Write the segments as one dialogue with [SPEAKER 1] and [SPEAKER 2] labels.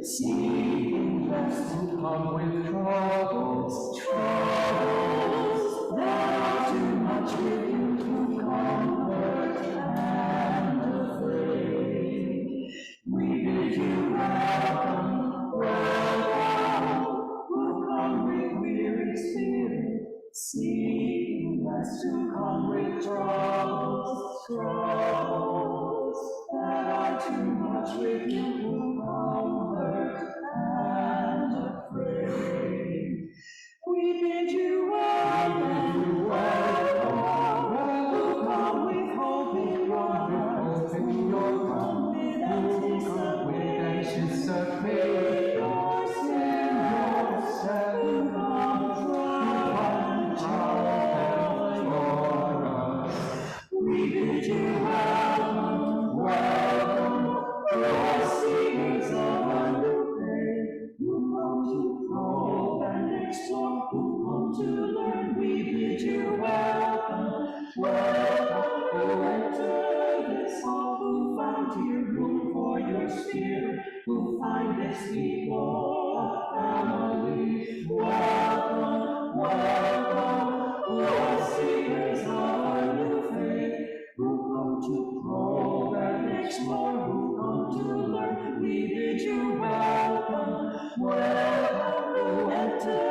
[SPEAKER 1] Seeking rest to come with troubles, troubles that are too much with you to comfort and afraid. We bid you welcome, welcome, who come with weary spirit, seeking rest to come with troubles, troubles that are too much with you who comfort and afraid. We bid you welcome, welcome, who come with hope in your heart, who come with anxious of faith, your sin, yourself, who come from for us. We bid you welcome, welcome, your seekers of a new faith, who come to probe and explore, who come to learn. We bid you welcome, welcome, who enter this hall, who found here room for your spirit, who find this people a family. Welcome, welcome, your seekers of a new faith, who come to probe and explore, who come to learn. We bid you welcome, welcome, who enter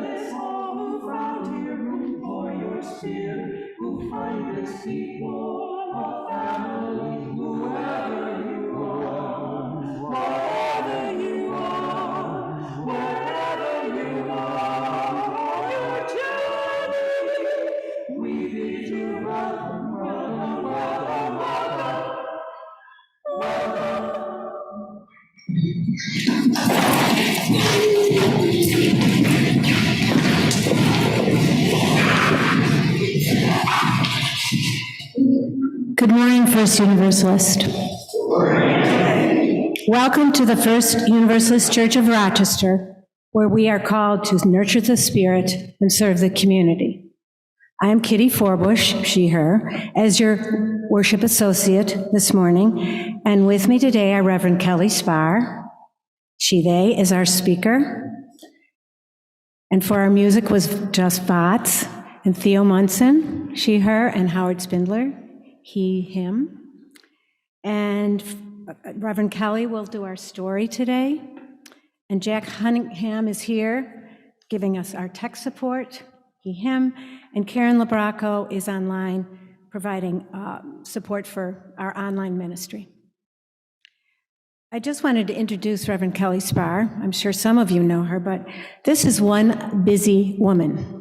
[SPEAKER 1] this hall, who found here room for your spirit, who find this people a family. Whoever you are, wherever you are, wherever you are, your journey, we bid you welcome, welcome, welcome, welcome, welcome.
[SPEAKER 2] Good morning, First Universalist. Welcome to the First Universalist Church of Rochester, where we are called to nurture the spirit and serve the community. I am Kitty Forbush, she, her, as your worship associate this morning, and with me today are Reverend Kelly Spahr, she, they, is our speaker, and for our music was Just Bots, and Theo Munson, she, her, and Howard Spindler, he, him. And Reverend Kelly will do our story today. And Jack Cunningham is here giving us our tech support, he, him. And Karen Labraco is online providing support for our online ministry. I just wanted to introduce Reverend Kelly Spahr. I'm sure some of you know her, but this is one busy woman.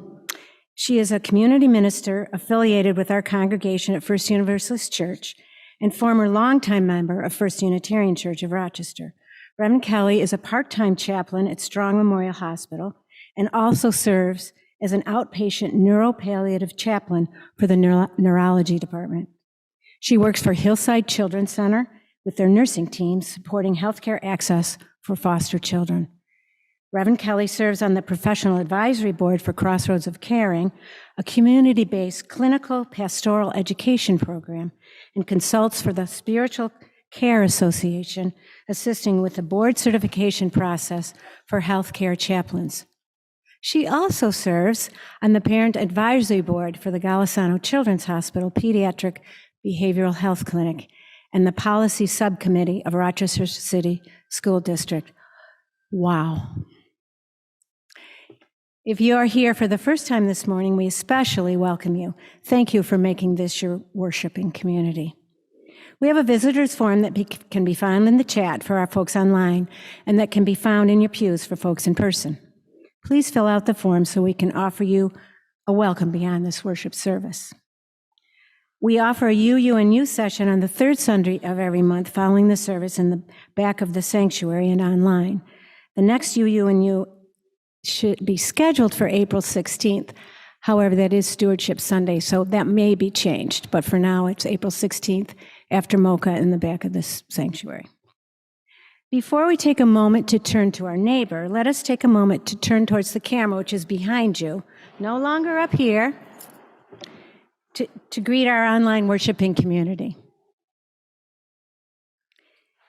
[SPEAKER 2] She is a community minister affiliated with our congregation at First Universalist Church and former longtime member of First Unitarian Church of Rochester. Reverend Kelly is a part-time chaplain at Strong Memorial Hospital and also serves as an outpatient neuropalliative chaplain for the neurology department. She works for Hillside Children's Center with their nursing team supporting healthcare access for foster children. Reverend Kelly serves on the Professional Advisory Board for Crossroads of Caring, a community-based clinical pastoral education program, and consults for the Spiritual Care Association, assisting with the board certification process for healthcare chaplains. She also serves on the Parent Advisory Board for the Golisano Children's Hospital Pediatric Behavioral Health Clinic and the Policy Subcommittee of Rochester City School District. Wow. If you are here for the first time this morning, we especially welcome you. Thank you for making this your worshiping community. We have a visitors form that can be found in the chat for our folks online and that can be found in your pews for folks in person. Please fill out the form so we can offer you a welcome beyond this worship service. We offer a UU&U session on the third Sunday of every month following the service in the back of the sanctuary and online. The next UU&U should be scheduled for April 16th. However, that is Stewardship Sunday, so that may be changed. But for now, it's April 16th after Mocha in the back of this sanctuary. Before we take a moment to turn to our neighbor, let us take a moment to turn towards the camera, which is behind you, no longer up here, to greet our online worshiping community.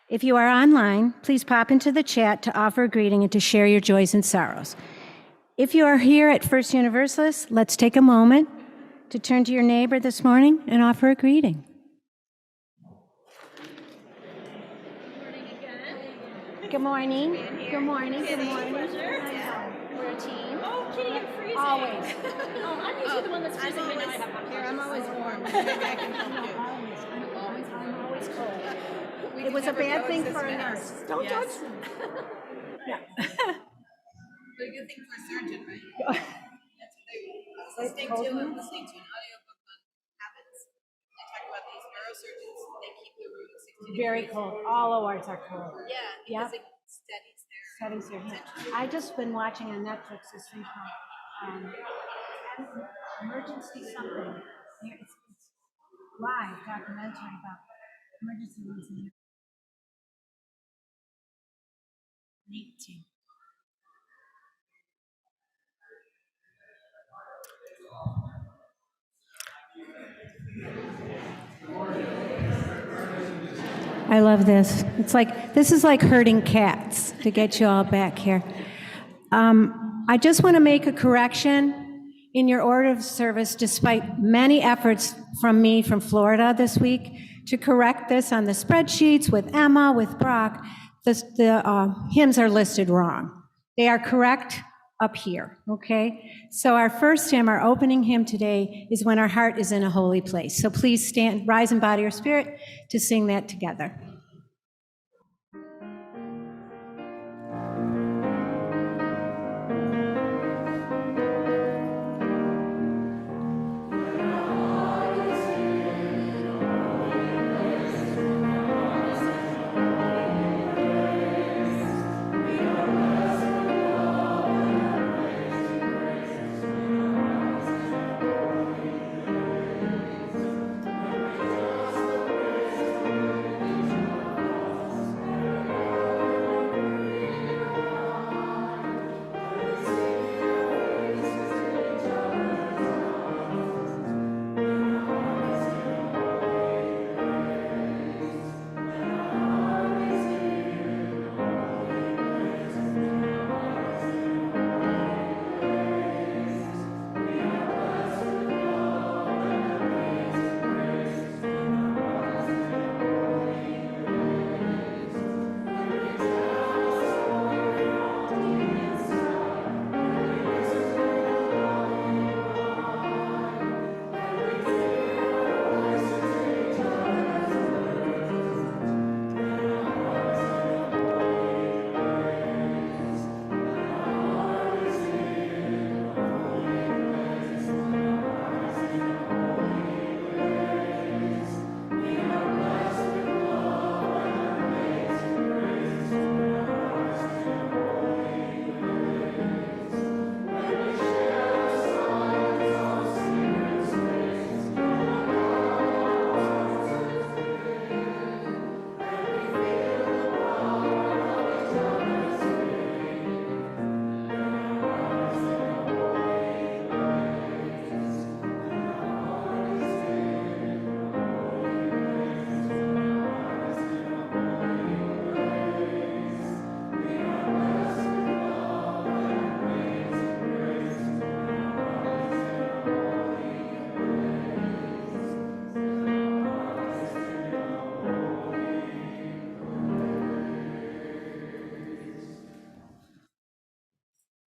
[SPEAKER 2] If you are online, please pop into the chat to offer a greeting and to share your joys and sorrows. If you are here at First Universalist, let's take a moment to turn to your neighbor this morning and offer a greeting. Good morning. Good morning. Good morning. We're a team.
[SPEAKER 3] Oh, Kitty, you're freezing.
[SPEAKER 2] Always.
[SPEAKER 3] I'm usually the one that's freezing when I have hot.
[SPEAKER 4] Here, I'm always warm. Maybe I can help you.
[SPEAKER 2] I'm always cold.
[SPEAKER 4] We
[SPEAKER 2] It was a
[SPEAKER 4] never
[SPEAKER 2] bad thing
[SPEAKER 4] coexist
[SPEAKER 2] for a
[SPEAKER 4] fast.
[SPEAKER 2] nurse. Don't
[SPEAKER 4] Yes.
[SPEAKER 2] judge me. Yeah.
[SPEAKER 4] But a good thing for a surgeon, right? That's what I was listening to. I'm listening to an audiobook on habits. They talk about these neurosurgeons. They keep the room 60
[SPEAKER 2] Very
[SPEAKER 4] degrees.
[SPEAKER 2] cold. All awards are cold.
[SPEAKER 4] Yeah,
[SPEAKER 2] Yep.
[SPEAKER 4] because it steadies their
[SPEAKER 2] Settings here.
[SPEAKER 4] attention.
[SPEAKER 2] I just been watching on Netflix this thing called Emergency something. It's live documentary about emergency rooms in 18. I love this. This is like herding cats to get you all back here. I just want to make a correction in your order of service, despite many efforts from me from Florida this week to correct this on the spreadsheets with Emma, with Brock. The hymns are listed wrong. They are correct up here, okay? So our first hymn, our opening hymn today, is When Our Heart is in a Holy Place. So please stand, rise in body or spirit to sing that together.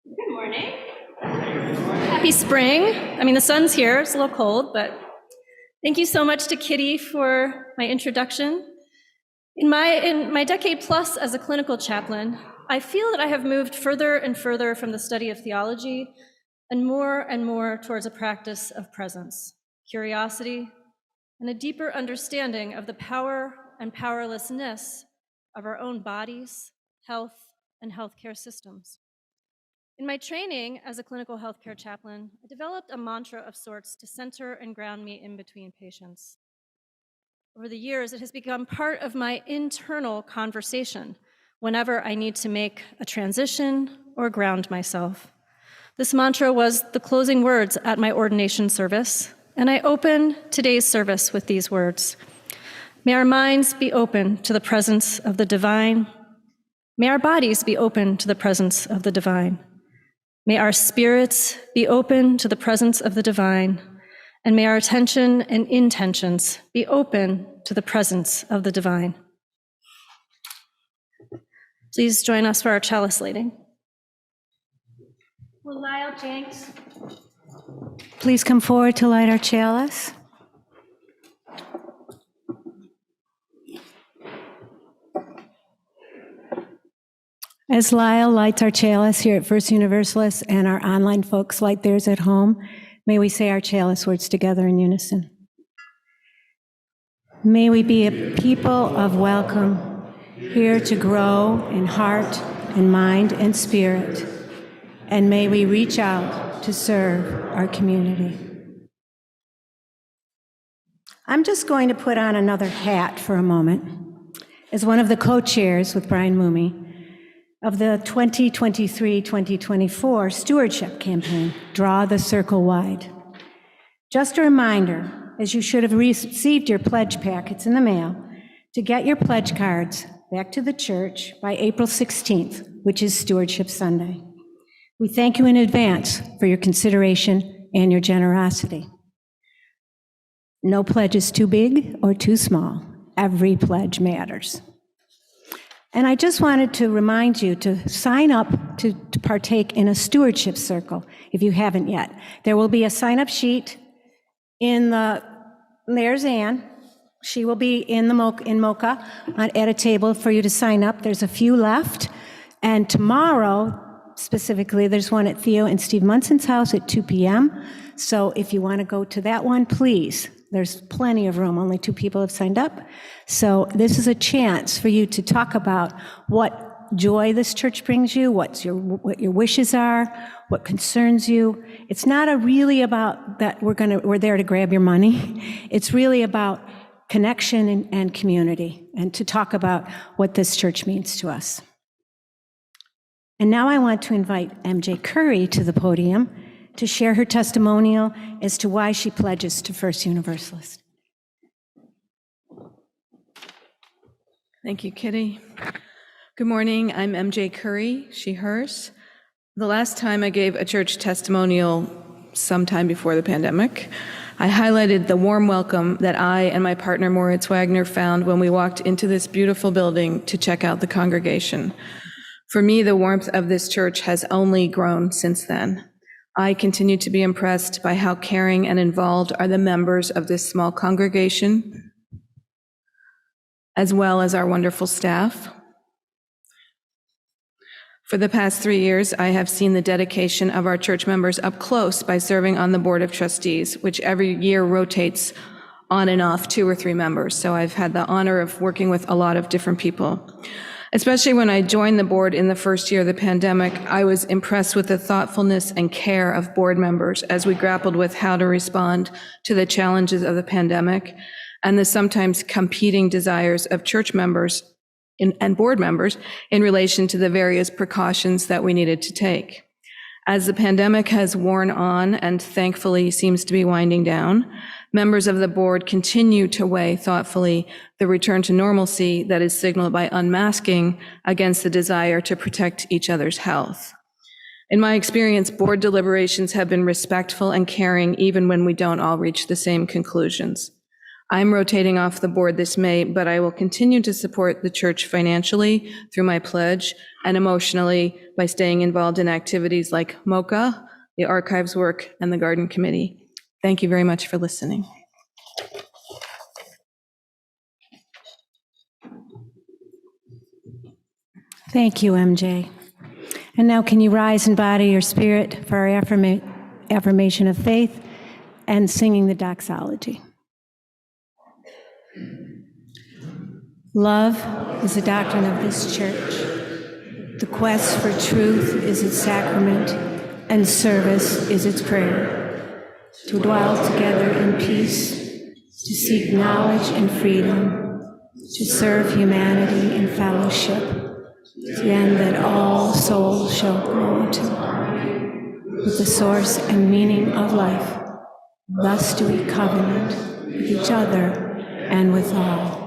[SPEAKER 3] Good morning. Happy spring. I mean, the sun's here. It's a little cold, but thank you so much to Kitty for my introduction. In my decade plus as a clinical chaplain, I feel that I have moved further and further from the study of theology and more towards a practice of presence, curiosity, and a deeper understanding of the power and powerlessness of our own bodies, health, and healthcare systems. In my training as a clinical healthcare chaplain, I developed a mantra of sorts to center and ground me in between patients. Over the years, it has become part of my internal conversation whenever I need to make a transition or ground myself. This mantra was the closing words at my ordination service, and I open today's service with these words. May our minds be open to the presence of the divine. May our bodies be open to the presence of the divine. May our spirits be open to the presence of the divine, and may our attention and intentions be open to the presence of the divine. Please join us for our chalice lighting. Will Lyle Jenks
[SPEAKER 2] please come forward to light our chalice? As Lyle lights our chalice here at First Universalist and our online folks light theirs at home, may we say our chalice words together in unison. May we be a people of welcome, here to grow in heart and mind and spirit, and may we reach out to serve our community. I'm just going to put on another hat for a moment as one of the co-chairs with Brian Moomey of the 2023-2024 stewardship campaign, Draw the Circle Wide. Just a reminder, as you should have received your pledge packets in the mail, to get your pledge cards back to the church by April 16th, which is Stewardship Sunday. We thank you in advance for your consideration and your generosity. No pledge is too big or too small. Every pledge matters. And I just wanted to remind you to sign up to partake in a stewardship circle if you haven't yet. There will be a sign-up sheet there's Ann. She will be in Mocha at a table for you to sign up. There's a few left. And tomorrow, specifically, there's one at Theo and Steve Munson's house at 2 p.m. So if you want to go to that one, please. There's plenty of room. Only 2 people have signed up. So this is a chance for you to talk about what joy this church brings you, what your wishes are, what concerns you. It's not really about that we're there to grab your money. It's really about connection and community, and to talk about what this church means to us. And now I want to invite MJ Curry to the podium to share her testimonial as to why she pledges to First Universalist.
[SPEAKER 5] Thank you, Kitty. Good morning, I'm MJ Curry, she, hers. The last time I gave a church testimonial sometime before the pandemic, I highlighted the warm welcome that I and my partner Moritz Wagner found when we walked into this beautiful building to check out the congregation. For me, the warmth of this church has only grown since then. I continue to be impressed by how caring and involved are the members of this small congregation, as well as our wonderful staff. For the past 3 years, I have seen the dedication of our church members up close by serving on the Board of Trustees, which every year rotates on and off 2 or 3 members. So I've had the honor of working with a lot of different people. Especially when I joined the board in the first year of the pandemic, I was impressed with the thoughtfulness and care of board members as we grappled with how to respond to the challenges of the pandemic and the sometimes competing desires of church members and board members in relation to the various precautions that we needed to take. As the pandemic has worn on and thankfully seems to be winding down, members of the board continue to weigh thoughtfully the return to normalcy that is signaled by unmasking against the desire to protect each other's health. In my experience, board deliberations have been respectful and caring even when we don't all reach the same conclusions. I'm rotating off the board this May, but I will continue to support the church financially through my pledge and emotionally by staying involved in activities like MOCA, the archives work, and the garden committee. Thank you very much for listening.
[SPEAKER 2] Thank you, MJ. And now can you rise in body or spirit for our affirmation of faith and singing the doxology. Love is the doctrine of this church. The quest for truth is its sacrament, and service is its prayer. To dwell together in peace, to seek knowledge and freedom, to serve humanity in fellowship, to the end that all souls shall grow to with the source and meaning of life. Thus do we covenant with each other and with all.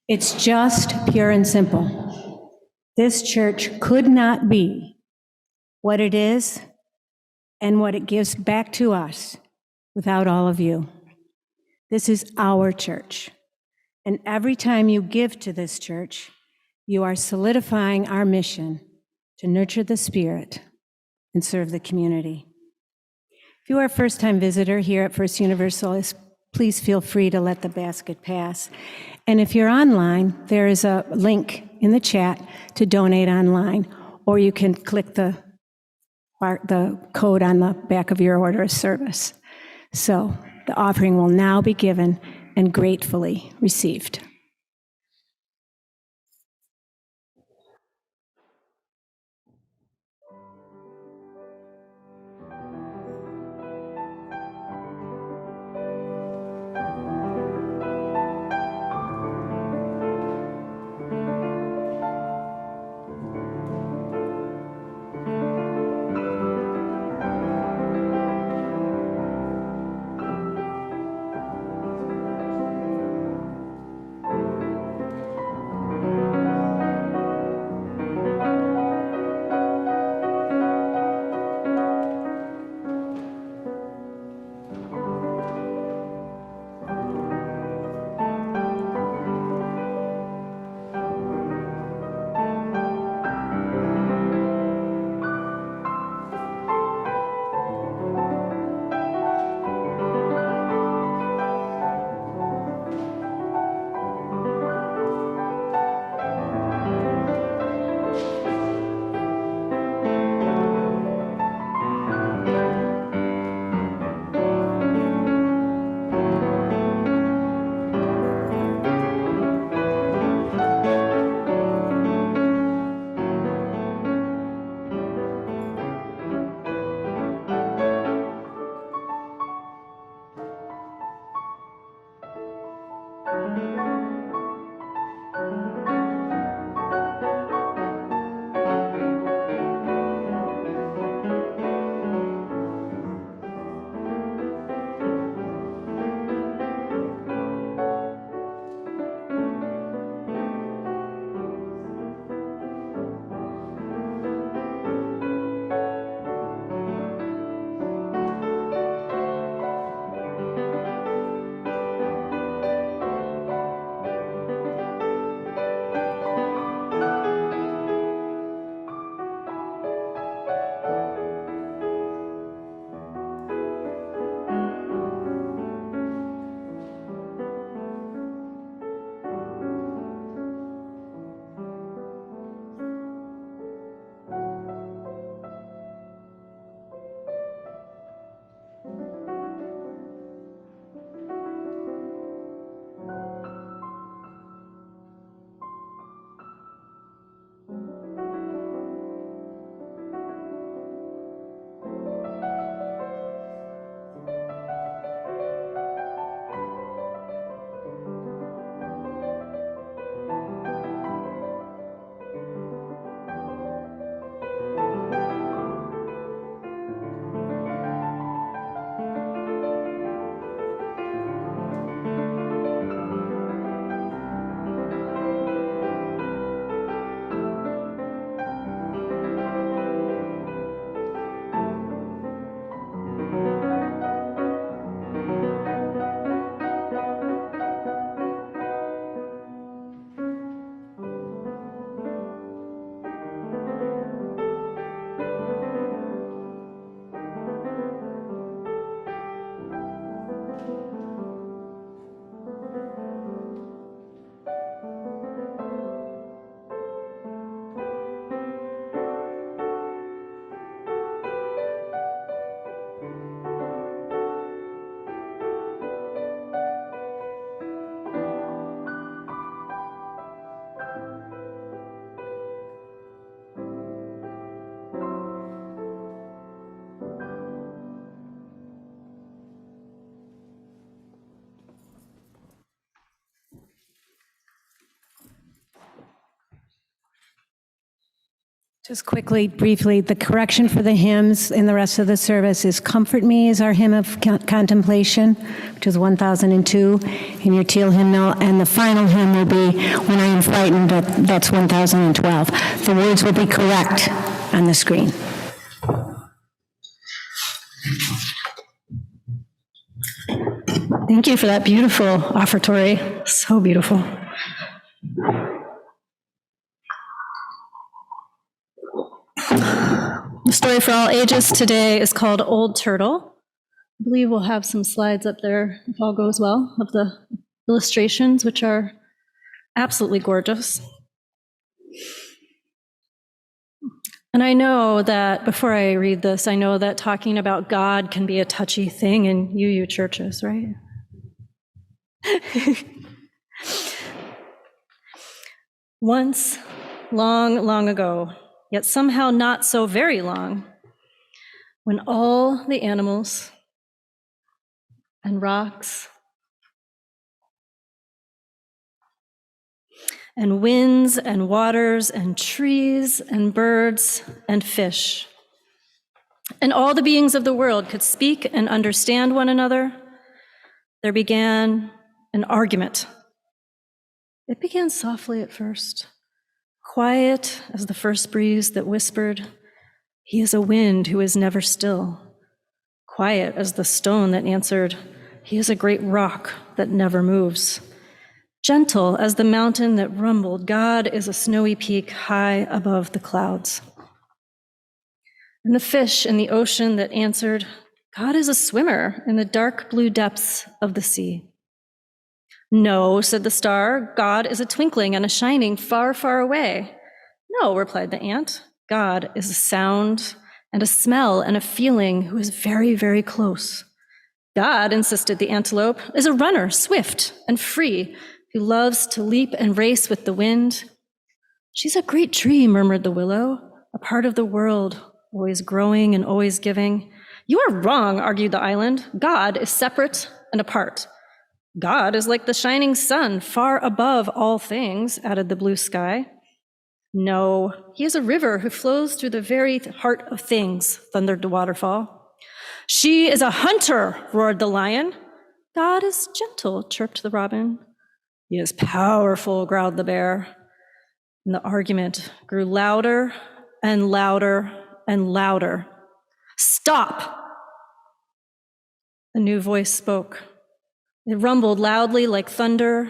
[SPEAKER 2] It's just pure and simple. This church could not be what it is and what it gives back to us without all of you. This is our church. And every time you give to this church, you are solidifying our mission to nurture the Spirit and serve the community. If you are a first-time visitor here at First Universalist, please feel free to let the basket pass. And if you're online, there is a link in the chat to donate online, or you can click the code on the back of your order of service. So the offering will now be given and gratefully received. Just quickly, briefly, the correction for the hymns in the rest of the service is Comfort Me is our hymn of contemplation, which is 1002 in your teal hymnal, and the final hymn will be When I Am Frightened, that's 1012. The words will be correct on the screen.
[SPEAKER 3] Thank you for that beautiful offertory. So beautiful. The story for all ages today is called Old Turtle. I believe we'll have some slides up there, if all goes well, of the illustrations, which are absolutely gorgeous. And I know that, before I read this, I know that talking about God can be a touchy thing in UU churches, right? Once, long, long ago, yet somehow not so very long, when all the animals and rocks and winds and waters and trees and birds and fish and all the beings of the world could speak and understand one another, there began an argument. It began softly at first, quiet as the first breeze that whispered, "He is a wind who is never still," quiet as the stone that answered, "He is a great rock that never moves," gentle as the mountain that rumbled, "God is a snowy peak high above the clouds," and the fish in the ocean that answered, "God is a swimmer in the dark blue depths of the sea." "No," said the star, "God is a twinkling and a shining far, far away." "No," replied the ant, "God is a sound and a smell and a feeling who is very, very close." "God," insisted the antelope, "is a runner, swift and free, who loves to leap and race with the wind." "She's a great tree," murmured the willow, "a part of the world, always growing and always giving." "You are wrong," argued the island. "God is separate and apart." "God is like the shining sun, far above all things," added the blue sky. "No, he is a river who flows through the very heart of things," thundered the waterfall. "She is a hunter," roared the lion. "God is gentle," chirped the robin. "He is powerful," growled the bear. And the argument grew louder and louder and louder. "Stop!" A new voice spoke. It rumbled loudly like thunder,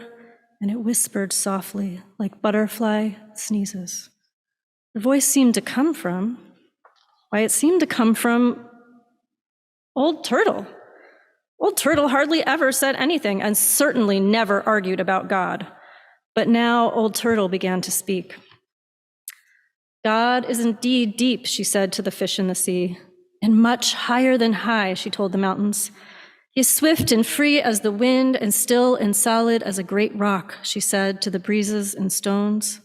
[SPEAKER 3] and it whispered softly like butterfly sneezes. The voice seemed to come from, it seemed to come from Old Turtle. Old Turtle hardly ever said anything and certainly never argued about God. But now Old Turtle began to speak. "God is indeed deep," she said to the fish in the sea, "and much higher than high," she told the mountains. "He is swift and free as the wind and still and solid as a great rock," she said to the breezes and stones.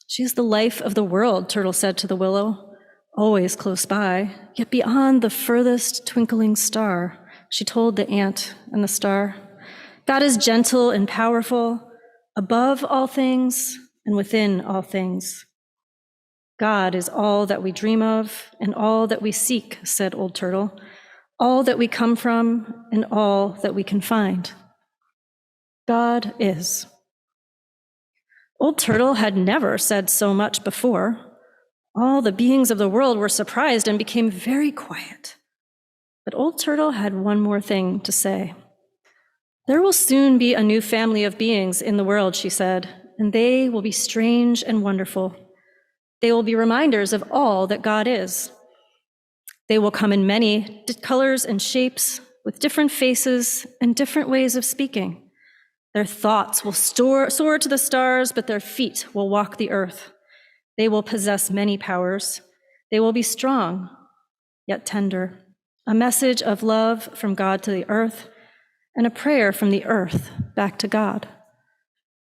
[SPEAKER 3] "She is the life of the world," Turtle said to the willow, "always close by, yet beyond the furthest twinkling star," she told the ant and the star. "God is gentle and powerful, above all things and within all things." "God is all that we dream of and all that we seek," said Old Turtle, "all that we come from and all that we can find. God is." Old Turtle had never said so much before. All the beings of the world were surprised and became very quiet. But Old Turtle had one more thing to say. "There will soon be a new family of beings in the world," she said, "and they will be strange and wonderful. They will be reminders of all that God is. They will come in many colors and shapes, with different faces and different ways of speaking. Their thoughts will soar to the stars, but their feet will walk the earth. They will possess many powers. They will be strong, yet tender, a message of love from God to the earth, and a prayer from the earth back to God."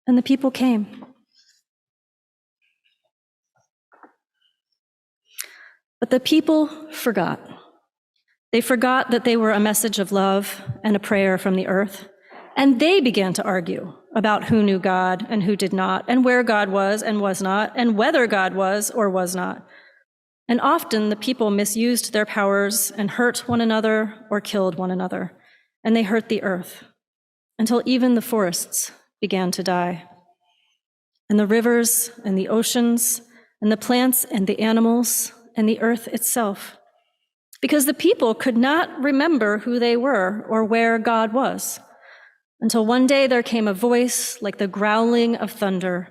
[SPEAKER 3] And the people came. But the people forgot. They forgot that they were a message of love and a prayer from the earth, And they began to argue about who knew God and who did not, and where God was and was not, and whether God was or was not. And often the people misused their powers and hurt one another or killed one another, and they hurt the earth, until even the forests began to die. And the rivers and the oceans and the plants and the animals and the earth itself, because the people could not remember who they were or where God was, until one day there came a voice like the growling of thunder,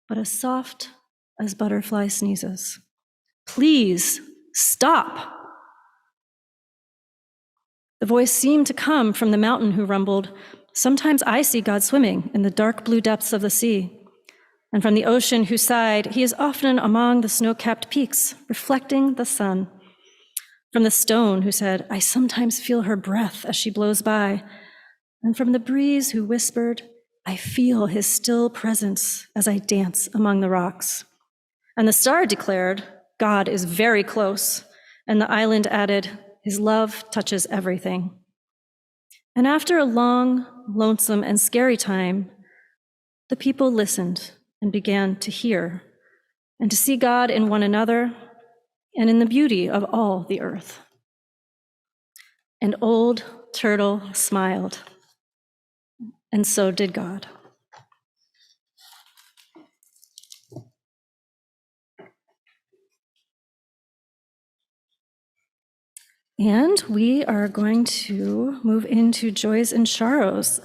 [SPEAKER 3] but as soft as butterfly sneezes. Please stop. The voice seemed to come from the mountain who rumbled, sometimes I see God swimming in the dark blue depths of the sea. And from the ocean who sighed, he is often among the snow-capped peaks, reflecting the sun. From the stone who said, I sometimes feel her breath as she blows by. And from the breeze who whispered, I feel his still presence as I dance among the rocks. And the star declared, God is very close. And the island added, his love touches everything. And after a long, lonesome, and scary time, the people listened and began to hear and to see God in one another and in the beauty of all the earth. And Old Turtle smiled, and so did God. And we are going to move into joys and sorrows.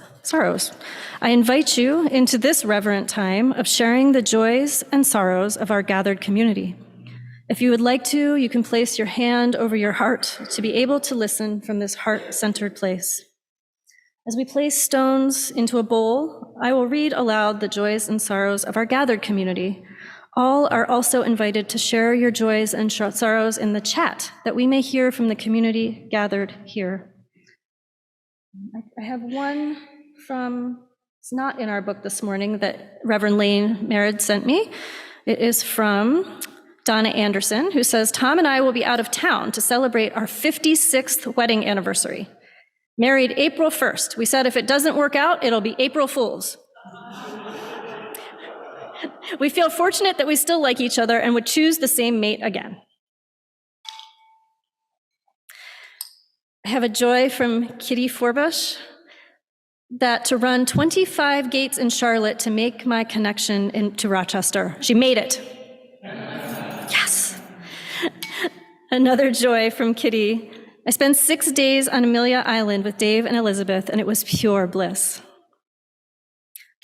[SPEAKER 3] I invite you into this reverent time of sharing the joys and sorrows of our gathered community. If you would like to, you can place your hand over your heart to be able to listen from this heart-centered place. As we place stones into a bowl, I will read aloud the joys and sorrows of our gathered community. All are also invited to share your joys and sorrows in the chat that we may hear from the community gathered here. I have one from, it's not in our book this morning, that Reverend Lane Merritt sent me. It is from Donna Anderson, who says, Tom and I will be out of town to celebrate our 56th wedding anniversary. Married April 1st. We said if it doesn't work out, it'll be April Fool's. We feel fortunate that we still like each other and would choose the same mate again. I have a joy from Kitty Forbush that to run 25 gates in Charlotte to make my connection into Rochester. She made it. Yes. Another joy from Kitty. I spent 6 days on Amelia Island with Dave and Elizabeth, and it was pure bliss.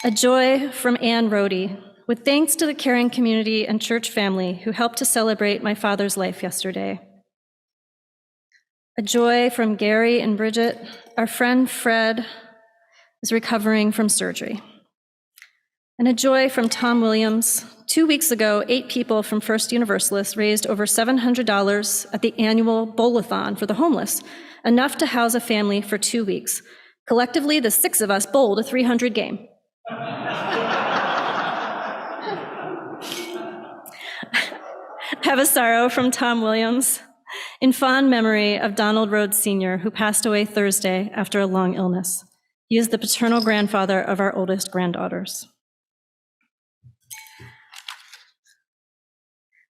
[SPEAKER 3] A joy from Ann Rohde. With thanks to the caring community and church family who helped to celebrate my father's life yesterday. A joy from Gary and Bridget. Our friend Fred is recovering from surgery. And a joy from Tom Williams. 2 weeks ago, 8 people from First Universalist raised over $700 at the annual bowl-a-thon for the homeless, enough to house a family for 2 weeks. Collectively, the 6 of us bowled a 300 game. Have a sorrow from Tom Williams, in fond memory of Donald Rhodes Sr., who passed away Thursday after a long illness. He is the paternal grandfather of our oldest granddaughters.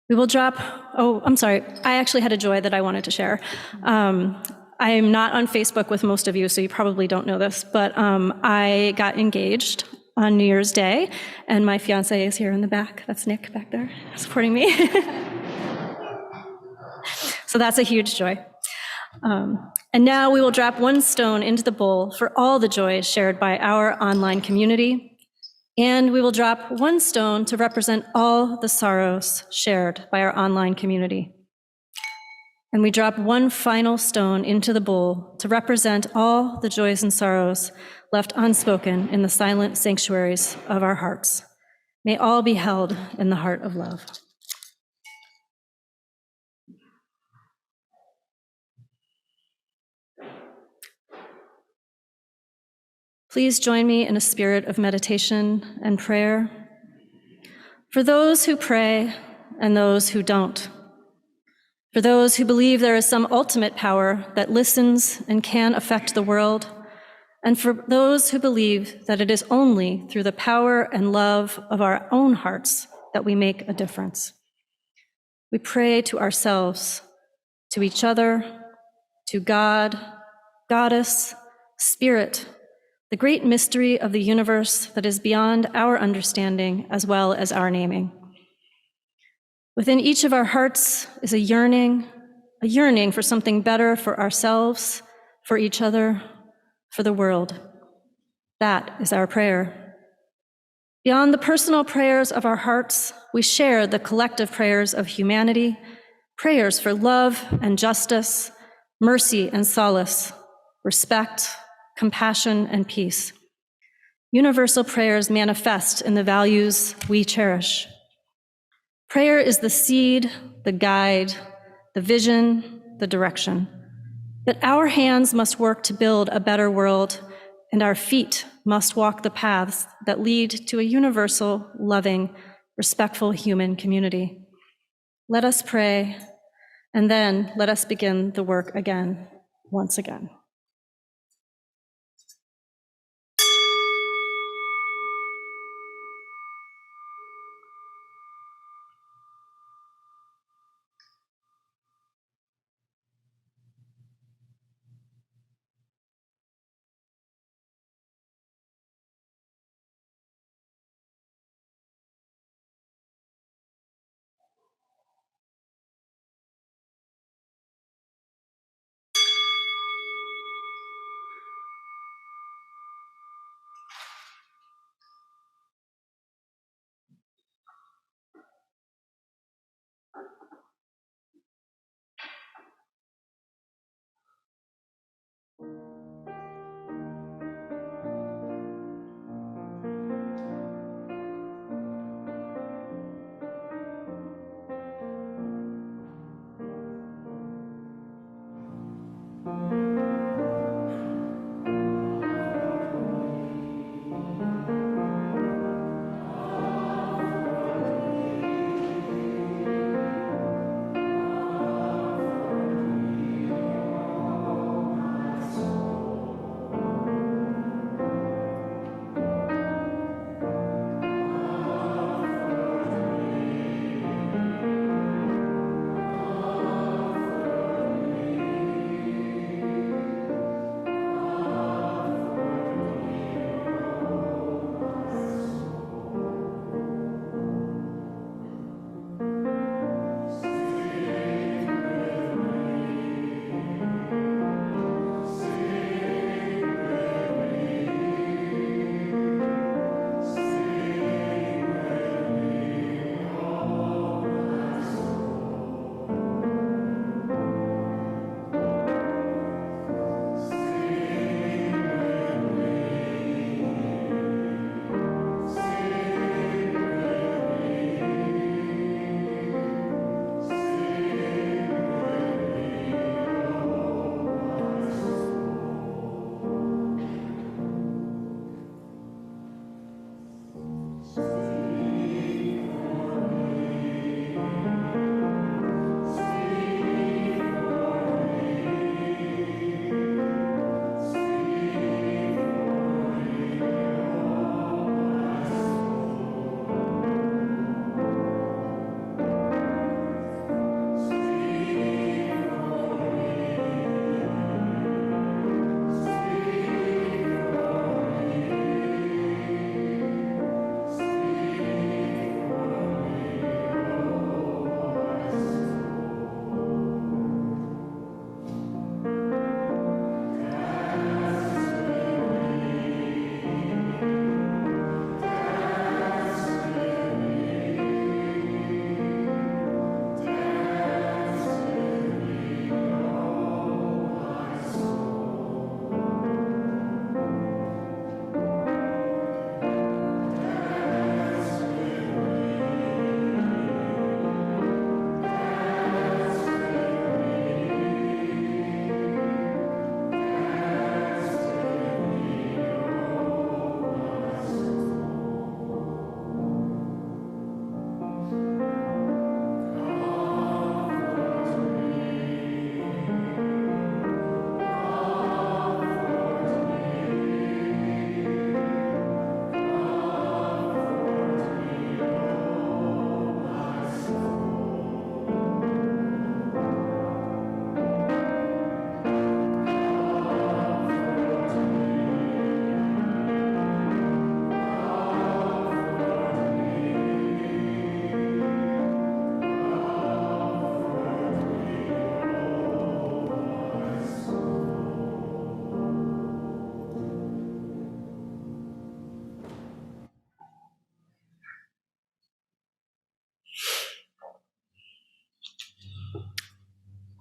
[SPEAKER 3] We will drop, I actually had a joy that I wanted to share. I am not on Facebook with most of you, so you probably don't know this, but I got engaged on New Year's Day, and my fiance is here in the back. That's Nick back there supporting me. So that's a huge joy. And now we will drop one stone into the bowl for all the joys shared by our online community, and we will drop one stone to represent all the sorrows shared by our online community. And we drop one final stone into the bowl to represent all the joys and sorrows left unspoken in the silent sanctuaries of our hearts. May all be held in the heart of love. Please join me in a spirit of meditation and prayer. For those who pray and those who don't. For those who believe there is some ultimate power that listens and can affect the world, and for those who believe that it is only through the power and love of our own hearts that we make a difference. We pray to ourselves, to each other, to God, Goddess, Spirit, the great mystery of the universe that is beyond our understanding as well as our naming. Within each of our hearts is a yearning for something better for ourselves, for each other, for the world. That is our prayer. Beyond the personal prayers of our hearts, we share the collective prayers of humanity, prayers for love and justice, mercy and solace, respect, compassion, and peace. Universal prayers manifest in the values we cherish. Prayer is the seed, the guide, the vision, the direction. But our hands must work to build a better world, and our feet must walk the paths that lead to a universal, loving, respectful human community. Let us pray, and then let us begin the work again, once again.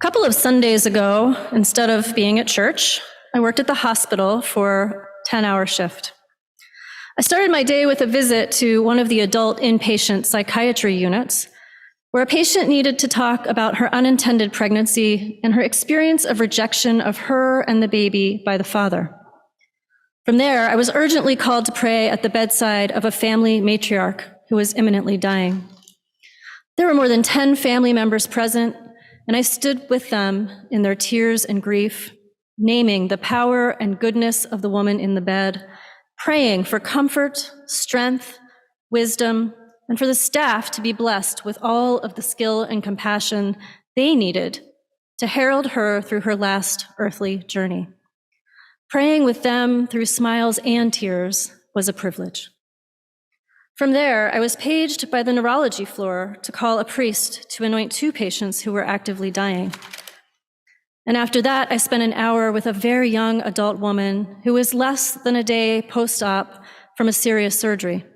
[SPEAKER 3] couple of Sundays ago, instead of being at church, I worked at the hospital for a 10-hour shift. I started my day with a visit to one of the adult inpatient psychiatry units, where a patient needed to talk about her unintended pregnancy and her experience of rejection of her and the baby by the father. From there, I was urgently called to pray at the bedside of a family matriarch who was imminently dying. There were more than 10 family members present, and I stood with them in their tears and grief, naming the power and goodness of the woman in the bed, praying for comfort, strength, wisdom, and for the staff to be blessed with all of the skill and compassion they needed to herald her through her last earthly journey. Praying with them through smiles and tears was a privilege. From there, I was paged by the neurology floor to call a priest to anoint 2 patients who were actively dying. And after that, I spent an hour with a very young adult woman who was less than a day post-op from a serious surgery.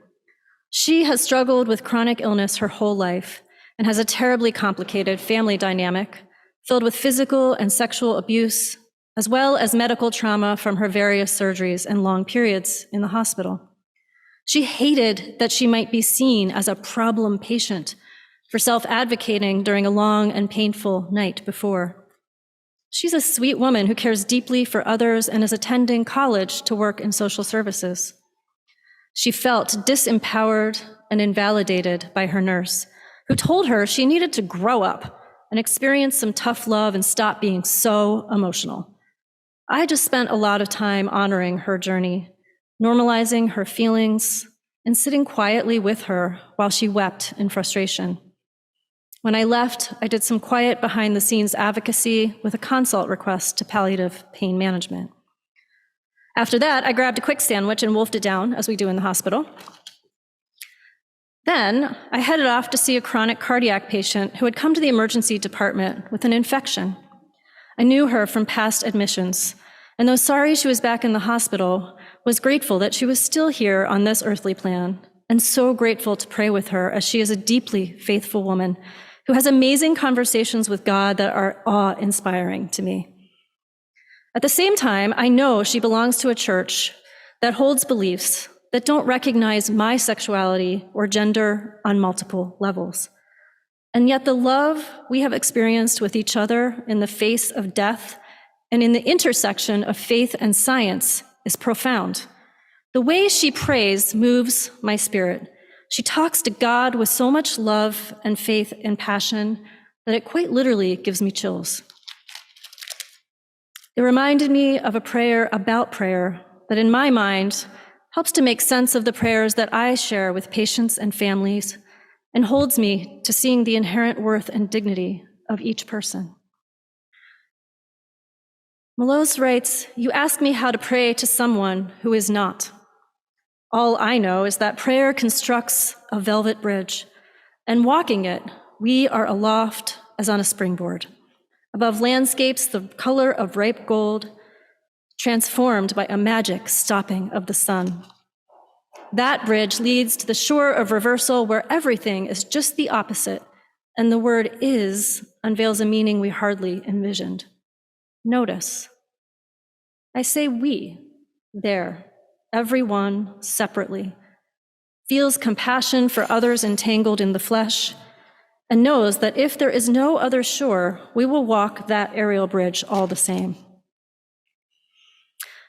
[SPEAKER 3] She has struggled with chronic illness her whole life and has a terribly complicated family dynamic filled with physical and sexual abuse, as well as medical trauma from her various surgeries and long periods in the hospital. She hated that she might be seen as a problem patient for self-advocating during a long and painful night before. She's a sweet woman who cares deeply for others and is attending college to work in social services. She felt disempowered and invalidated by her nurse, who told her she needed to grow up and experience some tough love and stop being so emotional. I just spent a lot of time honoring her journey, normalizing her feelings, and sitting quietly with her while she wept in frustration. When I left, I did some quiet behind-the-scenes advocacy with a consult request to palliative pain management. After that, I grabbed a quick sandwich and wolfed it down, as we do in the hospital. Then, I headed off to see a chronic cardiac patient who had come to the emergency department with an infection. I knew her from past admissions, and though sorry she was back in the hospital, was grateful that she was still here on this earthly plan, and so grateful to pray with her, as she is a deeply faithful woman who has amazing conversations with God that are awe-inspiring to me. At the same time, I know she belongs to a church that holds beliefs that don't recognize my sexuality or gender on multiple levels. And yet the love we have experienced with each other in the face of death and in the intersection of faith and science is profound. The way she prays moves my spirit. She talks to God with so much love and faith and passion that it quite literally gives me chills. It reminded me of a prayer about prayer that in my mind helps to make sense of the prayers that I share with patients and families and holds me to seeing the inherent worth and dignity of each person. Melos writes, "You ask me how to pray to someone who is not. All I know is that prayer constructs a velvet bridge, and walking it, we are aloft as on a springboard, above landscapes the color of ripe gold, transformed by a magic stopping of the sun. That bridge leads to the shore of reversal where everything is just the opposite, and the word is unveils a meaning we hardly envisioned. Notice. I say we, there, everyone separately, feels compassion for others entangled in the flesh, and knows that if there is no other shore, we will walk that aerial bridge all the same."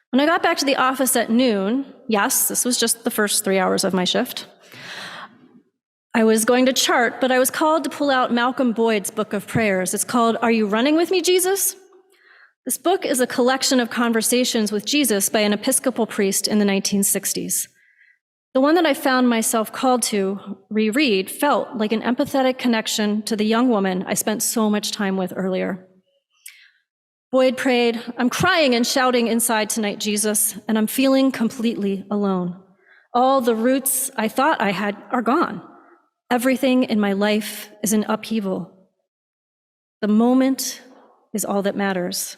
[SPEAKER 3] When I got back to the office at noon, yes, this was just the first 3 hours of my shift, I was going to chart, but I was called to pull out Malcolm Boyd's book of prayers. It's called Are You Running With Me, Jesus? This book is a collection of conversations with Jesus by an Episcopal priest in the 1960s. The one that I found myself called to reread felt like an empathetic connection to the young woman I spent so much time with earlier. Boyd prayed, "I'm crying and shouting inside tonight, Jesus, and I'm feeling completely alone. All the roots I thought I had are gone. Everything in my life is in upheaval. The moment is all that matters.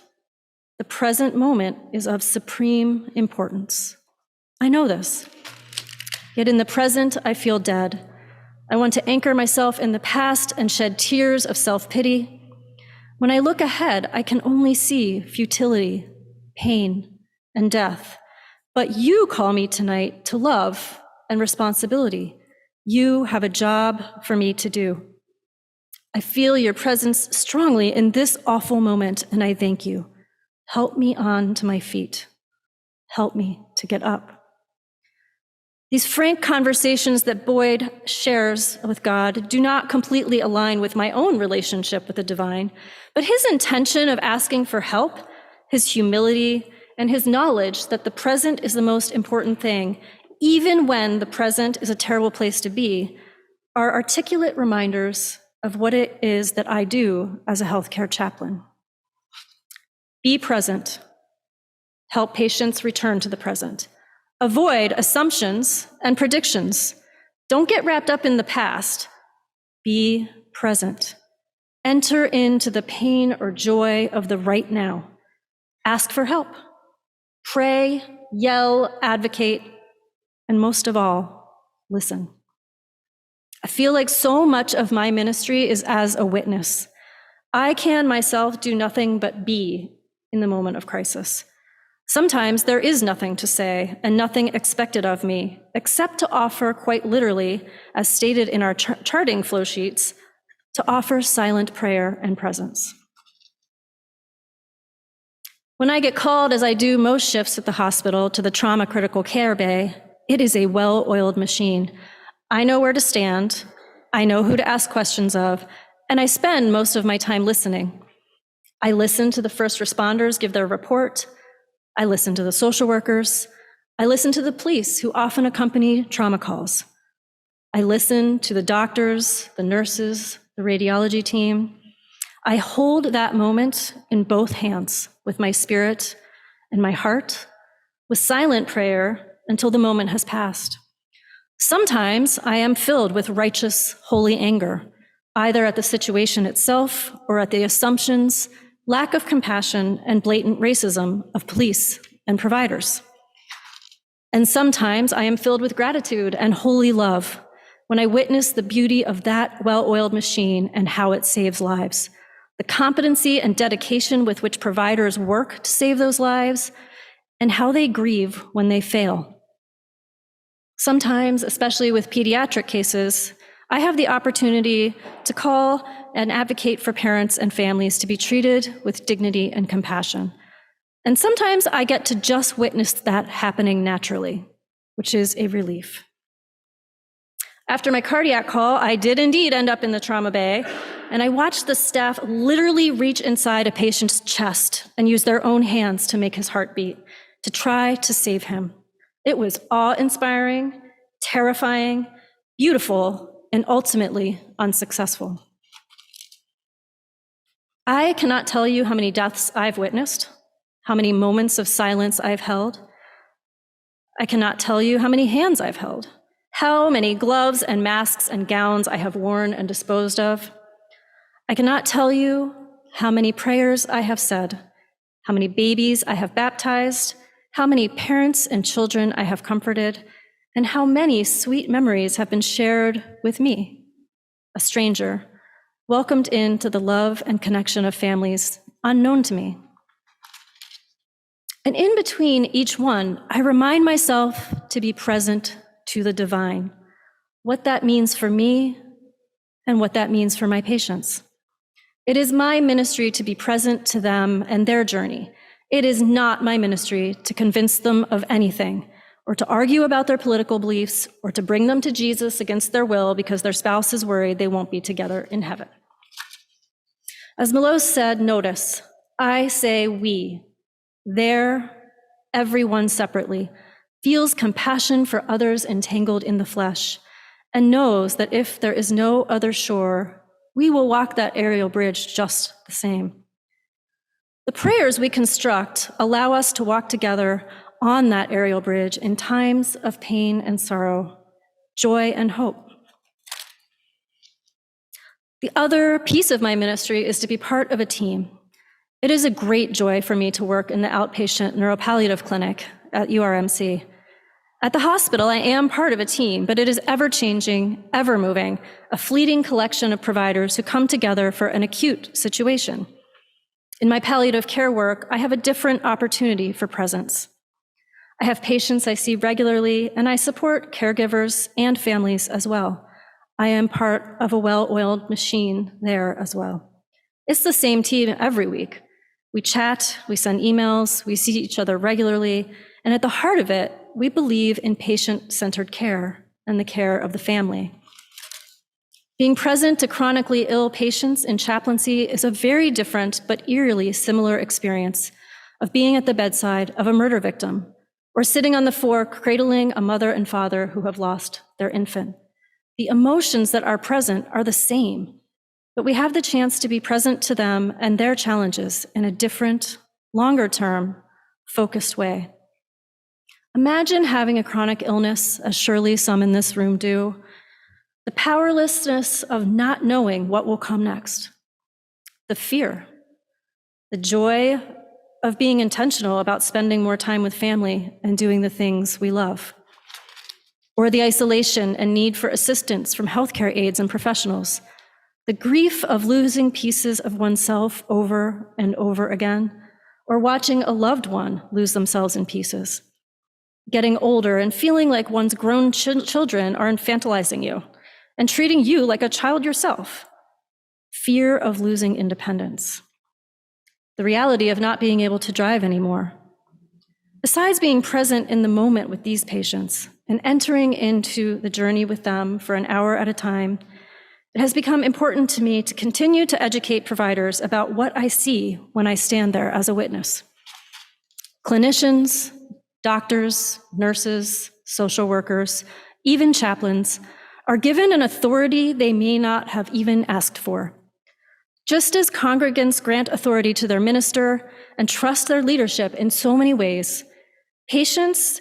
[SPEAKER 3] The present moment is of supreme importance. I know this. Yet in the present, I feel dead. I want to anchor myself in the past and shed tears of self-pity. When I look ahead, I can only see futility, pain, and death. But you call me tonight to love and responsibility. You have a job for me to do. I feel your presence strongly in this awful moment, and I thank you. Help me on to my feet. Help me to get up. These frank conversations that Boyd shares with God do not completely align with my own relationship with the divine, but his intention of asking for help, his humility, and his knowledge that the present is the most important thing, even when the present is a terrible place to be, are articulate reminders of what it is that I do as a healthcare chaplain. Be present. Help patients return to the present. Avoid assumptions and predictions. Don't get wrapped up in the past. Be present. Enter into the pain or joy of the right now. Ask for help. Pray, yell, advocate, and most of all, listen. I feel like so much of my ministry is as a witness. I can myself do nothing but be in the moment of crisis. Sometimes there is nothing to say and nothing expected of me, except to offer quite literally, as stated in our charting flow sheets, to offer silent prayer and presence. When I get called, as I do most shifts at the hospital, to the trauma critical care bay, it is a well-oiled machine. I know where to stand, I know who to ask questions of, and I spend most of my time listening. I listen to the first responders give their report. I listen to the social workers. I listen to the police who often accompany trauma calls. I listen to the doctors, the nurses, the radiology team. I hold that moment in both hands with my spirit and my heart, with silent prayer until the moment has passed. Sometimes I am filled with righteous, holy anger, either at the situation itself or at the assumptions, lack of compassion, and blatant racism of police and providers. And sometimes I am filled with gratitude and holy love when I witness the beauty of that well-oiled machine and how it saves lives, the competency and dedication with which providers work to save those lives, and how they grieve when they fail. Sometimes, especially with pediatric cases, I have the opportunity to call and advocate for parents and families to be treated with dignity and compassion. And sometimes I get to just witness that happening naturally, which is a relief. After my cardiac call, I did indeed end up in the trauma bay, and I watched the staff literally reach inside a patient's chest and use their own hands to make his heart beat, to try to save him. It was awe-inspiring, terrifying, beautiful, and ultimately unsuccessful. I cannot tell you how many deaths I've witnessed, how many moments of silence I've held. I cannot tell you how many hands I've held, how many gloves and masks and gowns I have worn and disposed of. I cannot tell you how many prayers I have said, how many babies I have baptized, how many parents and children I have comforted, and how many sweet memories have been shared with me, a stranger, welcomed into the love and connection of families unknown to me. And in between each one, I remind myself to be present to the divine, what that means for me and what that means for my patients. It is my ministry to be present to them and their journey. It is not my ministry to convince them of anything, or to argue about their political beliefs, or to bring them to Jesus against their will because their spouse is worried they won't be together in heaven. As Melos said, notice, I say we. There, everyone separately feels compassion for others entangled in the flesh, and knows that if there is no other shore, we will walk that aerial bridge just the same. The prayers we construct allow us to walk together on that aerial bridge in times of pain and sorrow, joy and hope. The other piece of my ministry is to be part of a team. It is a great joy for me to work in the outpatient neuropalliative clinic at URMC. At the hospital, I am part of a team, but it is ever-changing, ever-moving, a fleeting collection of providers who come together for an acute situation. In my palliative care work, I have a different opportunity for presence. I have patients I see regularly, and I support caregivers and families as well. I am part of a well-oiled machine there as well. It's the same team every week. We chat, we send emails, we see each other regularly, and at the heart of it, we believe in patient-centered care and the care of the family. Being present to chronically ill patients in chaplaincy is a very different but eerily similar experience of being at the bedside of a murder victim or sitting on the floor cradling a mother and father who have lost their infant. The emotions that are present are the same, but we have the chance to be present to them and their challenges in a different, longer-term, focused way. Imagine having a chronic illness, as surely some in this room do, the powerlessness of not knowing what will come next, the fear, the joy of being intentional about spending more time with family and doing the things we love, or the isolation and need for assistance from healthcare aides and professionals, the grief of losing pieces of oneself over and over again, or watching a loved one lose themselves in pieces, getting older and feeling like one's grown children are infantilizing you and treating you like a child yourself, fear of losing independence, the reality of not being able to drive anymore. Besides being present in the moment with these patients and entering into the journey with them for an hour at a time, it has become important to me to continue to educate providers about what I see when I stand there as a witness. Clinicians, doctors, nurses, social workers, even chaplains are given an authority they may not have even asked for. Just as congregants grant authority to their minister and trust their leadership in so many ways, patients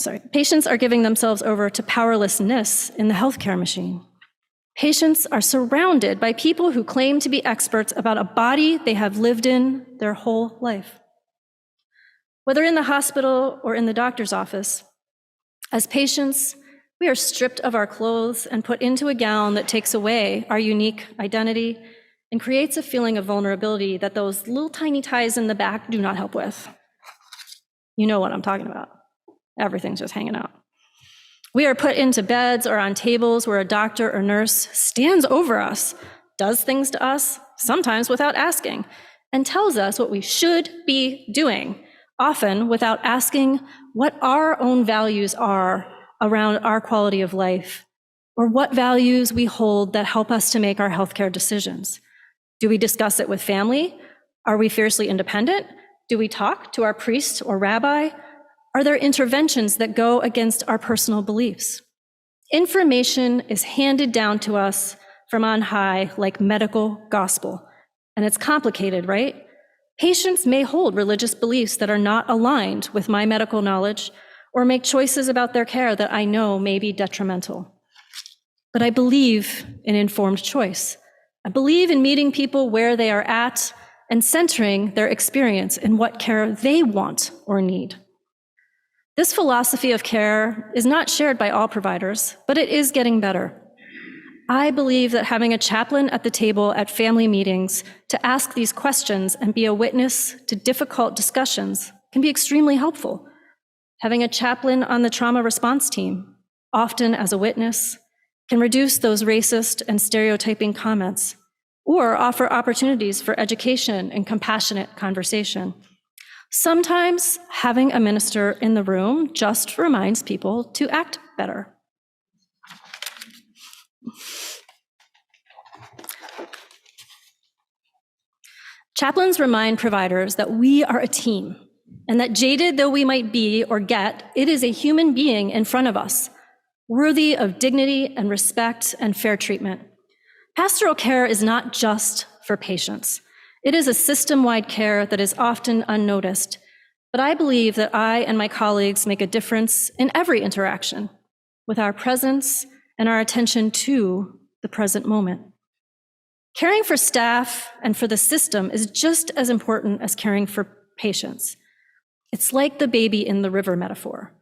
[SPEAKER 3] are giving themselves over to powerlessness in the healthcare machine. Patients are surrounded by people who claim to be experts about a body they have lived in their whole life. Whether in the hospital or in the doctor's office, as patients, we are stripped of our clothes and put into a gown that takes away our unique identity and creates a feeling of vulnerability that those little tiny ties in the back do not help with. You know what I'm talking about. Everything's just hanging out. We are put into beds or on tables where a doctor or nurse stands over us, does things to us, sometimes without asking, and tells us what we should be doing, often without asking what our own values are around our quality of life, or what values we hold that help us to make our healthcare decisions. Do we discuss it with family? Are we fiercely independent? Do we talk to our priest or rabbi? Are there interventions that go against our personal beliefs? Information is handed down to us from on high like medical gospel, and it's complicated, right? Patients may hold religious beliefs that are not aligned with my medical knowledge or make choices about their care that I know may be detrimental. But I believe in informed choice. I believe in meeting people where they are at and centering their experience in what care they want or need. This philosophy of care is not shared by all providers, but it is getting better. I believe that having a chaplain at the table at family meetings to ask these questions and be a witness to difficult discussions can be extremely helpful. Having a chaplain on the trauma response team, often as a witness, can reduce those racist and stereotyping comments or offer opportunities for education and compassionate conversation. Sometimes having a minister in the room just reminds people to act better. Chaplains remind providers that we are a team, and that jaded though we might be or get, it is a human being in front of us, worthy of dignity and respect and fair treatment. Pastoral care is not just for patients. It is a system-wide care that is often unnoticed, but I believe that I and my colleagues make a difference in every interaction with our presence and our attention to the present moment. Caring for staff and for the system is just as important as caring for patients. It's like the baby in the river metaphor,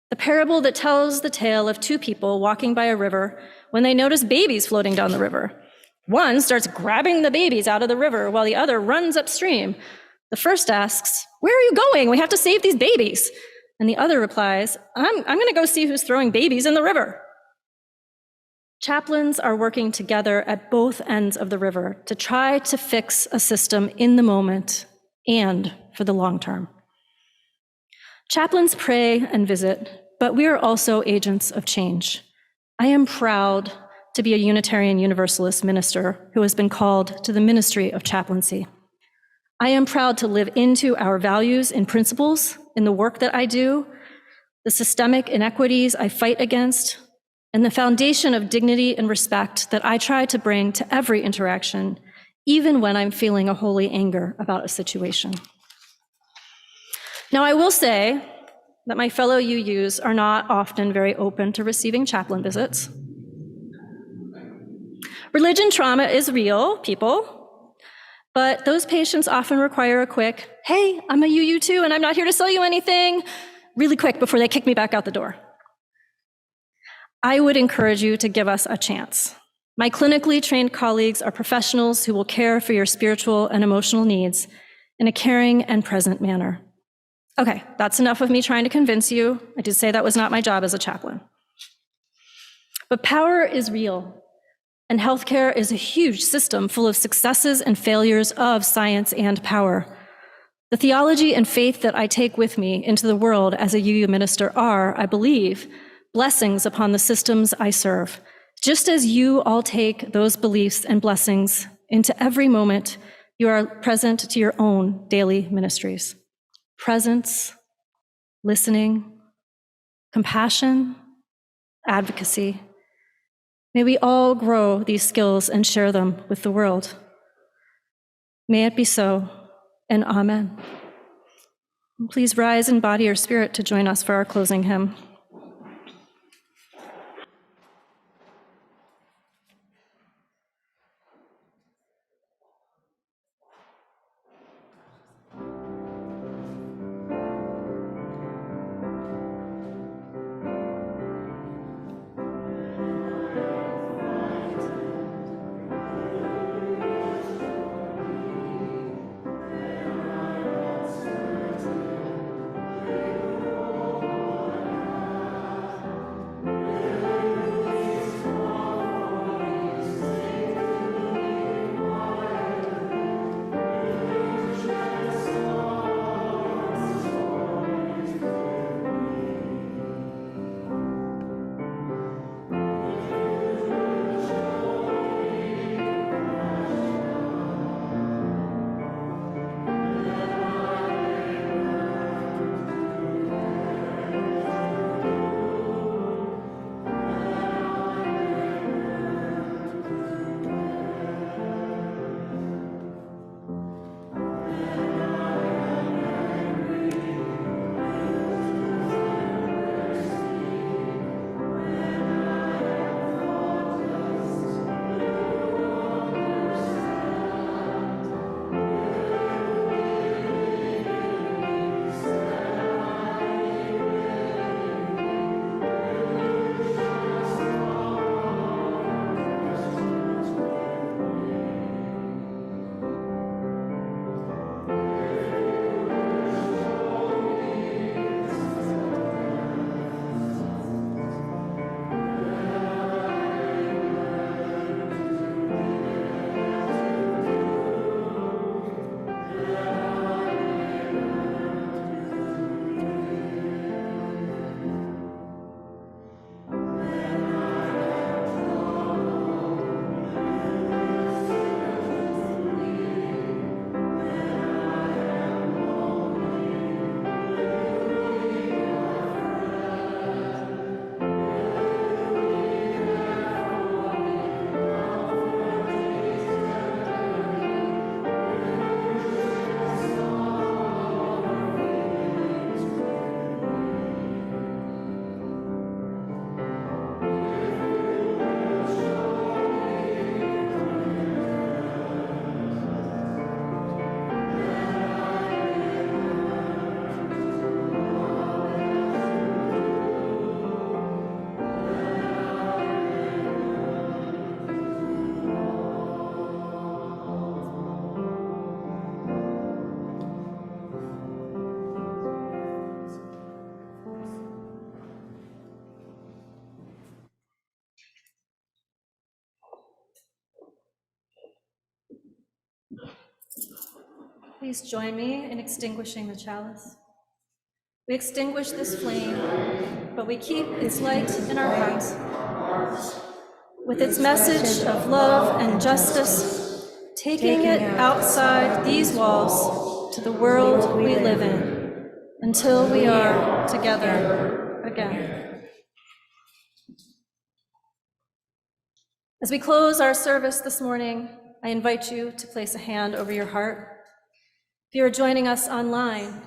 [SPEAKER 3] the parable that tells the tale of two people walking by a river when they notice babies floating down the river. One starts grabbing the babies out of the river while the other runs upstream. The first asks, "Where are you going? We have to save these babies." And the other replies, I'm going to go see who's throwing babies in the river." Chaplains are working together at both ends of the river to try to fix a system in the moment and for the long term. Chaplains pray and visit, but we are also agents of change. I am proud to be a Unitarian Universalist minister who has been called to the ministry of chaplaincy. I am proud to live into our values and principles in the work that I do, the systemic inequities I fight against, and the foundation of dignity and respect that I try to bring to every interaction, even when I'm feeling a holy anger about a situation. Now, I will say that my fellow UUs are not often very open to receiving chaplain visits. Religion trauma is real, people, but those patients often require a quick, "Hey, I'm a UU too, and I'm not here to sell you anything," really quick before they kick me back out the door. I would encourage you to give us a chance. My clinically trained colleagues are professionals who will care for your spiritual and emotional needs in a caring and present manner. Okay, that's enough of me trying to convince you. I did say that was not my job as a chaplain. But power is real, and healthcare is a huge system full of successes and failures of science and power. The theology and faith that I take with me into the world as a UU minister are, I believe, blessings upon the systems I serve, just as you all take those beliefs and blessings into every moment you are present to your own daily ministries. Presence, listening, compassion, advocacy. May we all grow these skills and share them with the world. May it be so, and amen. Please rise in body or spirit to join us for our closing hymn. please join me in extinguishing the chalice. We extinguish this flame, but we keep its light in our hearts. With its message of love and justice, taking it outside these walls to the world we live in, until we are together again. As we close our service this morning, I invite you to place a hand over your heart. If you are joining us online,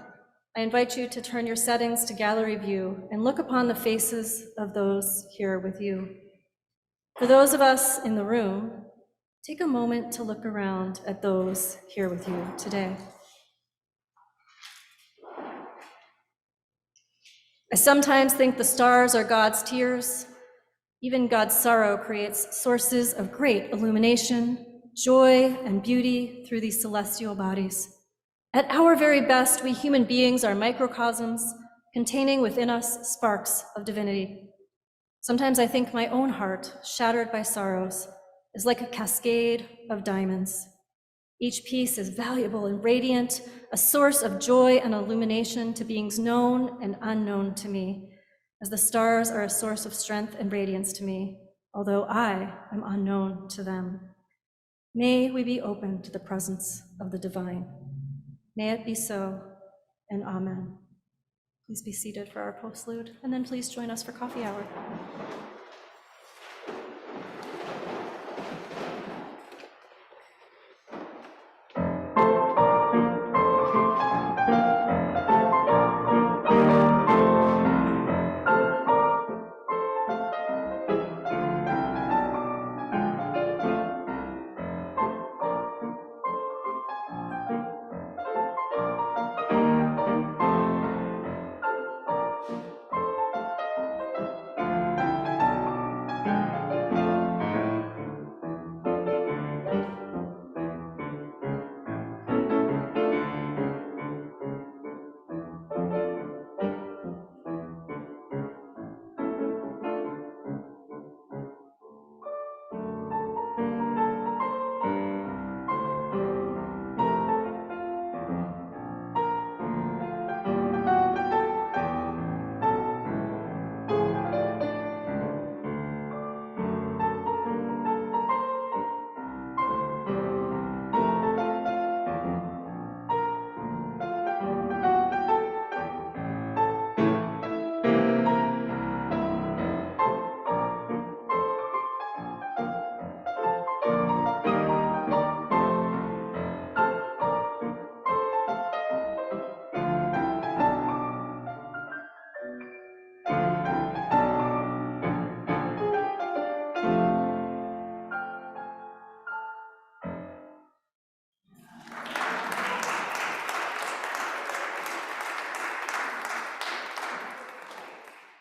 [SPEAKER 3] I invite you to turn your settings to gallery view and look upon the faces of those here with you. For those of us in the room, take a moment to look around at those here with you today. I sometimes think the stars are God's tears. Even God's sorrow creates sources of great illumination, joy, and beauty through these celestial bodies. At our very best, we human beings are microcosms containing within us sparks of divinity. Sometimes I think my own heart, shattered by sorrows, is like a cascade of diamonds. Each piece is valuable and radiant, a source of joy and illumination to beings known and unknown to me, as the stars are a source of strength and radiance to me, although I am unknown to them. May we be open to the presence of the divine. May it be so, and amen. Please be seated for our postlude, and then please join us for coffee hour.